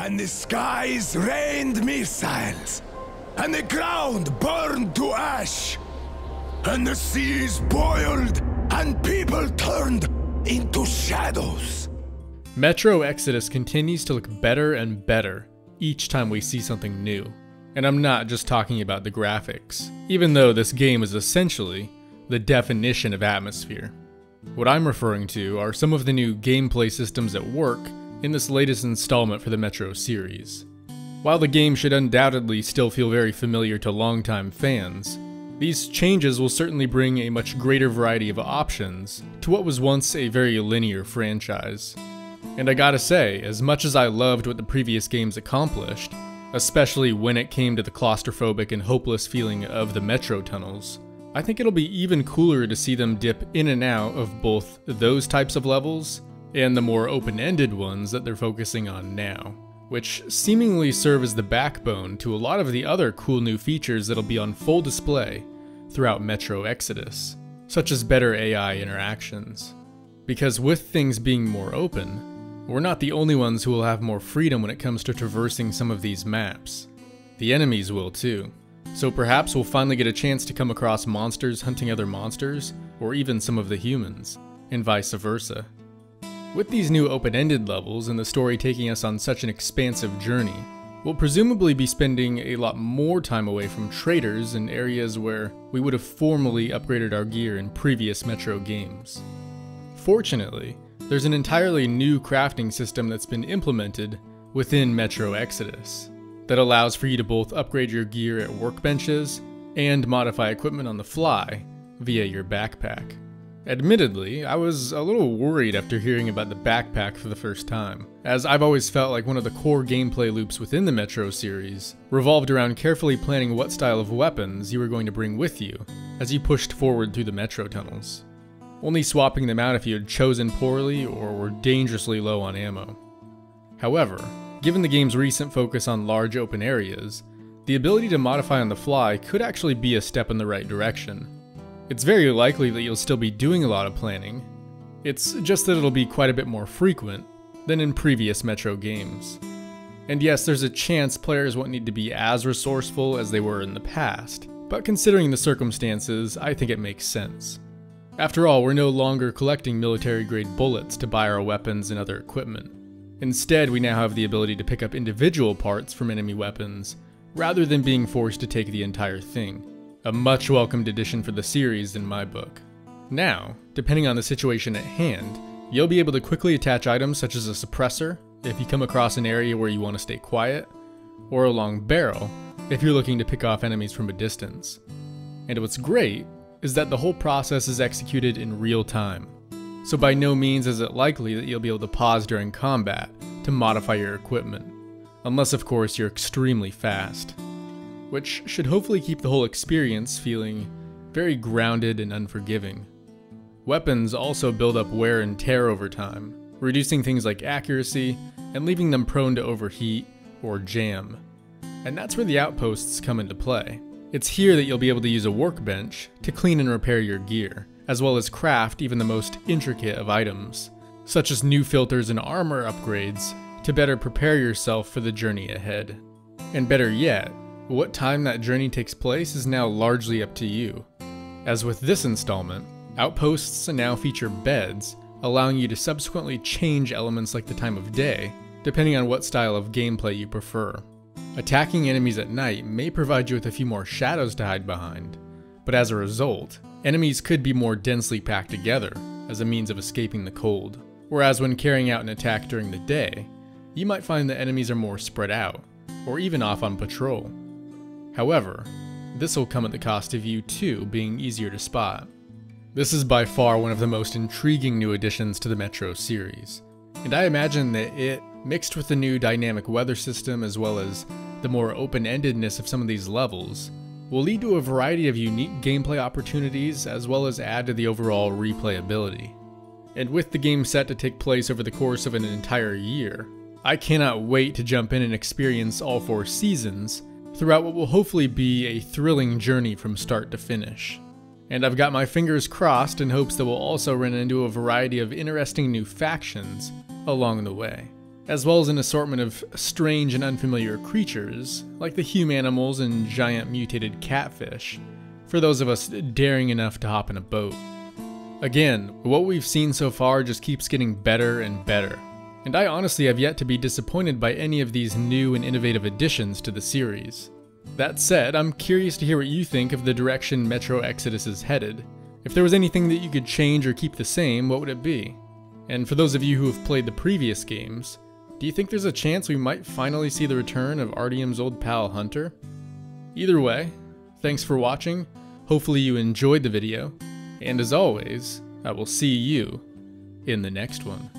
and the skies rained missiles, and the ground burned to ash, and the seas boiled, and people turned into shadows. Metro Exodus continues to look better and better each time we see something new. And I'm not just talking about the graphics, even though this game is essentially the definition of atmosphere. What I'm referring to are some of the new gameplay systems at work in this latest installment for the Metro series. While the game should undoubtedly still feel very familiar to longtime fans, these changes will certainly bring a much greater variety of options to what was once a very linear franchise. And I gotta say, as much as I loved what the previous games accomplished, especially when it came to the claustrophobic and hopeless feeling of the Metro tunnels, I think it'll be even cooler to see them dip in and out of both those types of levels and the more open-ended ones that they're focusing on now, which seemingly serve as the backbone to a lot of the other cool new features that'll be on full display throughout Metro Exodus, such as better AI interactions. Because with things being more open, we're not the only ones who will have more freedom when it comes to traversing some of these maps. The enemies will too. So perhaps we'll finally get a chance to come across monsters hunting other monsters, or even some of the humans, and vice versa. With these new open-ended levels and the story taking us on such an expansive journey, we'll presumably be spending a lot more time away from traders in areas where we would have formally upgraded our gear in previous Metro games. Fortunately, there's an entirely new crafting system that's been implemented within Metro Exodus that allows for you to both upgrade your gear at workbenches and modify equipment on the fly via your backpack. Admittedly, I was a little worried after hearing about the backpack for the first time, as I've always felt like one of the core gameplay loops within the Metro series revolved around carefully planning what style of weapons you were going to bring with you as you pushed forward through the Metro tunnels, only swapping them out if you had chosen poorly or were dangerously low on ammo. However, given the game's recent focus on large open areas, the ability to modify on the fly could actually be a step in the right direction. It's very likely that you'll still be doing a lot of planning, it's just that it'll be quite a bit more frequent than in previous Metro games. And yes, there's a chance players won't need to be as resourceful as they were in the past, but considering the circumstances, I think it makes sense. After all, we're no longer collecting military-grade bullets to buy our weapons and other equipment. Instead, we now have the ability to pick up individual parts from enemy weapons, rather than being forced to take the entire thing. A much welcomed addition for the series in my book. Now, depending on the situation at hand, you'll be able to quickly attach items such as a suppressor, if you come across an area where you want to stay quiet, or a long barrel, if you're looking to pick off enemies from a distance. And what's great is that the whole process is executed in real time, so by no means is it likely that you'll be able to pause during combat to modify your equipment, unless of course you're extremely fast, which should hopefully keep the whole experience feeling very grounded and unforgiving. Weapons also build up wear and tear over time, reducing things like accuracy and leaving them prone to overheat or jam. And that's where the outposts come into play. It's here that you'll be able to use a workbench to clean and repair your gear, as well as craft even the most intricate of items, such as new filters and armor upgrades to better prepare yourself for the journey ahead. And better yet, what time that journey takes place is now largely up to you. As with this installment, outposts now feature beds, allowing you to subsequently change elements like the time of day, depending on what style of gameplay you prefer. Attacking enemies at night may provide you with a few more shadows to hide behind, but as a result, enemies could be more densely packed together as a means of escaping the cold. Whereas when carrying out an attack during the day, you might find that enemies are more spread out, or even off on patrol. However, this will come at the cost of you too being easier to spot. This is by far one of the most intriguing new additions to the Metro series, and I imagine that it, mixed with the new dynamic weather system as well as the more open-endedness of some of these levels, will lead to a variety of unique gameplay opportunities as well as add to the overall replayability. And with the game set to take place over the course of an entire year, I cannot wait to jump in and experience all 4 seasons throughout what will hopefully be a thrilling journey from start to finish. And I've got my fingers crossed in hopes that we'll also run into a variety of interesting new factions along the way. as well as an assortment of strange and unfamiliar creatures, like the humanimals and giant mutated catfish, for those of us daring enough to hop in a boat. Again, what we've seen so far just keeps getting better and better, and I honestly have yet to be disappointed by any of these new and innovative additions to the series. That said, I'm curious to hear what you think of the direction Metro Exodus is headed. If there was anything that you could change or keep the same, what would it be? And for those of you who have played the previous games, do you think there's a chance we might finally see the return of Artyom's old pal Hunter? Either way, thanks for watching, hopefully you enjoyed the video, and as always, I will see you in the next one.